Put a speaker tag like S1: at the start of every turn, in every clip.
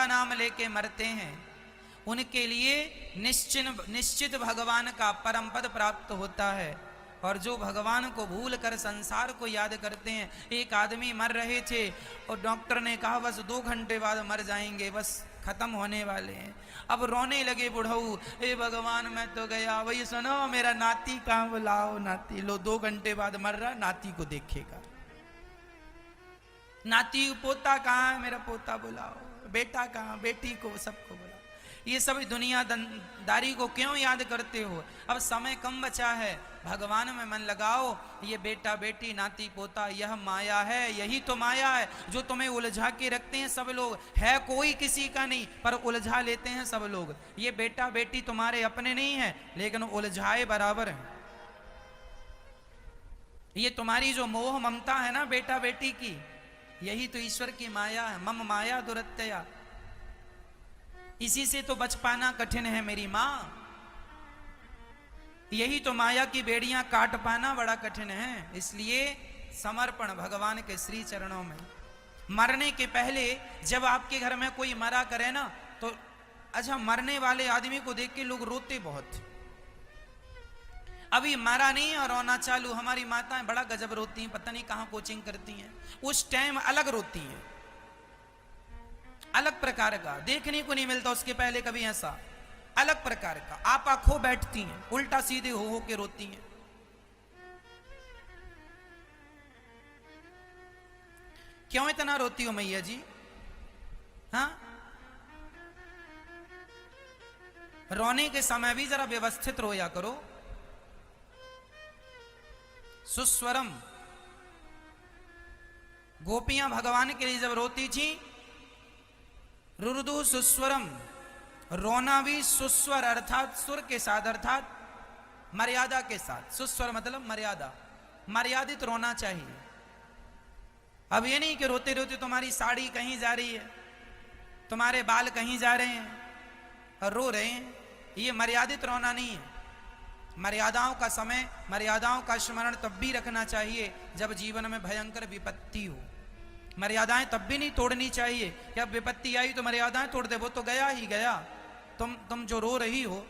S1: नाम लेके मरते हैं उनके लिए निश्चित भगवान का परम पद प्राप्त होता है। और जो भगवान को भूल कर संसार को याद करते हैं। एक आदमी मर रहे थे और डॉक्टर ने कहा बस 2 घंटे बाद मर जाएंगे, बस खत्म होने वाले हैं। अब रोने लगे बुढ़ऊ, ए भगवान मैं तो गया, वही सुनो मेरा नाती कहाँ, बुलाओ नाती। लो 2 घंटे बाद मर रहा, नाती को देखेगा। नाती पोता कहाँ है, मेरा पोता बुलाओ। बेटा कहाँ, बेटी को, सबको बुलाओ। ये सब दुनियादारी को क्यों याद करते हो? अब समय कम बचा है, भगवान में मन लगाओ। ये बेटा बेटी नाती पोता यह माया है, यही तो माया है जो तुम्हें उलझा के रखते हैं सब लोग। है कोई किसी का नहीं पर उलझा लेते हैं सब लोग। ये बेटा बेटी तुम्हारे अपने नहीं है लेकिन उलझाए बराबर है। ये तुम्हारी जो मोह ममता है ना बेटा बेटी की, यही तो ईश्वर की माया है। मम माया दुरत्यया, इसी से तो बच पाना कठिन है मेरी मां। यही तो माया की बेड़ियां काट पाना बड़ा कठिन है। इसलिए समर्पण भगवान के श्री चरणों में। मरने के पहले जब आपके घर में कोई मरा करे ना तो अच्छा, मरने वाले आदमी को देख के लोग रोते बहुत। अभी मरा नहीं और रोना चालू। हमारी माताएं बड़ा गजब रोती हैं, पता नहीं कहां कोचिंग करती हैं। उस टाइम अलग रोती हैं, अलग प्रकार का, देखने को नहीं मिलता उसके पहले कभी ऐसा। अलग प्रकार का आपा खो बैठती हैं, उल्टा सीधे हो के रोती हैं। क्यों इतना रोती हो मैया जी? हाँ, रोने के समय भी जरा व्यवस्थित रोया करो। सुस्वरम, गोपियां भगवान के लिए जब रोती थी, रुरुदु सुस्वरम, रोना भी सुस्वर अर्थात सुर के साथ, अर्थात मर्यादा के साथ। सुस्वर मतलब मर्यादा, मर्यादित रोना चाहिए। अब ये नहीं कि रोते रोते तुम्हारी साड़ी कहीं जा रही है, तुम्हारे बाल कहीं जा रहे हैं और रो रहे हैं, ये मर्यादित रोना नहीं है। मर्यादाओं का समय, मर्यादाओं का स्मरण तब भी रखना चाहिए जब जीवन में भयंकर विपत्ति हो। मर्यादाएं तब भी नहीं तोड़नी चाहिए कि अब विपत्ति आई तो मर्यादाएं तोड़ दे, वो तो गया ही गया। तुम जो रो रही हो,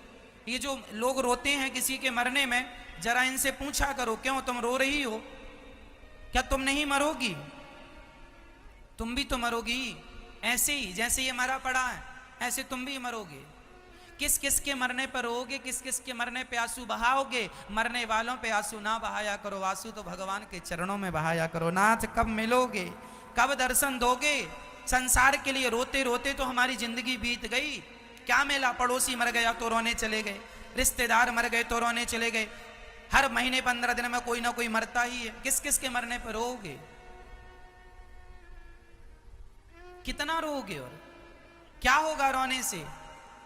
S1: ये जो लोग रोते हैं किसी के मरने में, जरा इनसे पूछा करो क्यों तुम रो रही हो? क्या तुम नहीं मरोगी? तुम भी तो मरोगी। ऐसे ही जैसे ये मरा पड़ा है ऐसे तुम भी मरोगे। किस किस के मरने पर रोगे, किस किस के मरने पे आंसू बहाओगे? मरने वालों पे आंसू ना बहाया करो, आंसू तो भगवान के चरणों में बहाया करो। नाथ कब मिलोगे, कब दर्शन दोगे? संसार के लिए रोते रोते तो हमारी जिंदगी बीत गई। क्या मिला? पड़ोसी मर गया तो रोने चले गए, रिश्तेदार मर गए तो रोने चले गए। हर महीने 15 दिन में कोई ना कोई मरता ही है। किस किस के मरने पर रोगे? कितना रोगे और क्या होगा रोने से?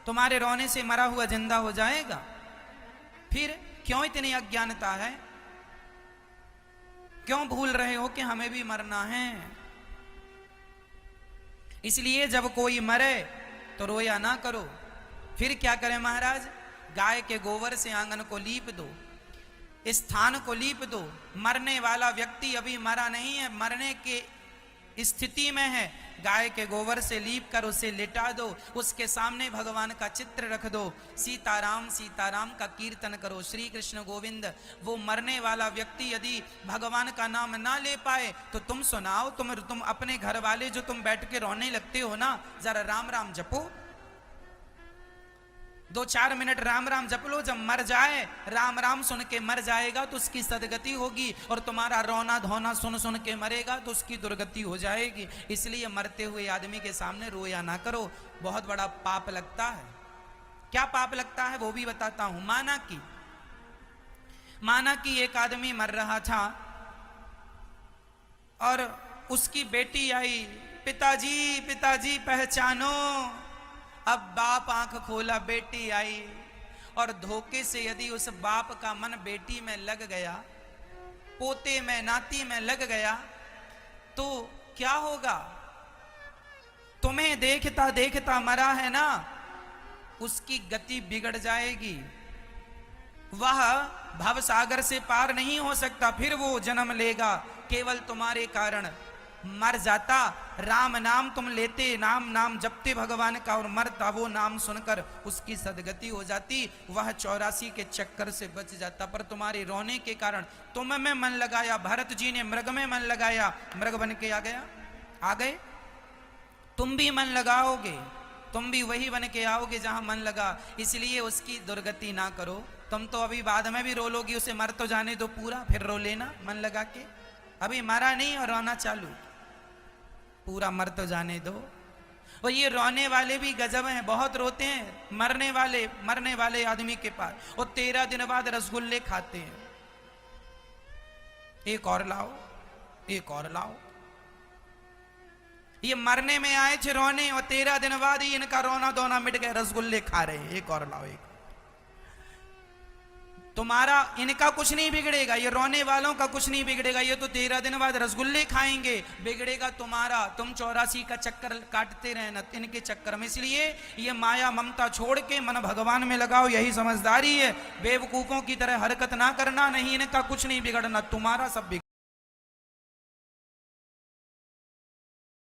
S1: तुम्हारे रोने से मरा हुआ जिंदा हो जाएगा। फिर क्यों इतनी अज्ञानता है? क्यों भूल रहे हो कि हमें भी मरना है? इसलिए जब कोई मरे तो रोया ना करो। फिर क्या करें महाराज? गाय के गोबर से आंगन को लीप दो, स्थान को लीप दो। मरने वाला व्यक्ति अभी मरा नहीं है, मरने के स्थिति में है, गाय के गोबर से लीप कर उसे लिटा दो, उसके सामने भगवान का चित्र रख दो, सीताराम सीताराम का कीर्तन करो, श्री कृष्ण गोविंद। वो मरने वाला व्यक्ति यदि भगवान का नाम ना ले पाए तो तुम सुनाओ, तुम अपने घर वाले जो तुम बैठ के रोने लगते हो ना, जरा राम राम जपो, 2-4 मिनट राम राम जप लो। जब मर जाए, राम राम सुन के मर जाएगा तो उसकी सदगति होगी, और तुम्हारा रोना धोना सुन सुन के मरेगा तो उसकी दुर्गति हो जाएगी। इसलिए मरते हुए आदमी के सामने रोया ना करो, बहुत बड़ा पाप लगता है। क्या पाप लगता है वो भी बताता हूं। माना कि एक आदमी मर रहा था और उसकी बेटी आई, पिताजी पिताजी पहचानो। अब बाप आंख खोला, बेटी आई, और धोखे से यदि उस बाप का मन बेटी में लग गया, पोते में नाती में लग गया, तो क्या होगा? तुम्हें देखता देखता मरा है ना, उसकी गति बिगड़ जाएगी। वह भव सागर से पार नहीं हो सकता, फिर वो जन्म लेगा केवल तुम्हारे कारण। मर जाता, राम नाम तुम लेते, नाम नाम जपते भगवान का और मरता, वो नाम सुनकर उसकी सदगति हो जाती, वह 84 के चक्कर से बच जाता। पर तुम्हारे रोने के कारण तुम में मन लगाया, भरत जी ने मृग में मन लगाया, मृग बन के आ गए। तुम भी मन लगाओगे, तुम भी वही बन के आओगे जहां मन लगा, इसलिए उसकी दुर्गति ना करो। तुम तो अभी बाद में भी रो लोगी, उसे मर तो जाने दो पूरा, फिर रो लेना मन लगा के। अभी मरा नहीं और रोना चालू, पूरा मर तो जाने दो। और ये रोने वाले भी गजब हैं, बहुत रोते हैं मरने वाले आदमी के पास, और 13 दिन बाद रसगुल्ले खाते हैं। एक और लाओ, एक और लाओ। ये मरने में आए थे रोने, और 13 दिन बाद ही इनका रोना धोना मिट गया, रसगुल्ले खा रहे हैं। एक और लाओ, एक। तुम्हारा इनका कुछ नहीं बिगड़ेगा, ये रोने वालों का कुछ नहीं बिगड़ेगा, ये तो 13 दिन बाद रसगुल्ले खाएंगे। बिगड़ेगा तुम्हारा, तुम 84 का चक्कर काटते रहना इनके चक्कर में। इसलिए ये माया ममता छोड़ के मन भगवान में लगाओ, यही समझदारी है। बेवकूफों की तरह हरकत ना करना, नहीं इनका कुछ नहीं बिगड़ना, तुम्हारा सब बिगड़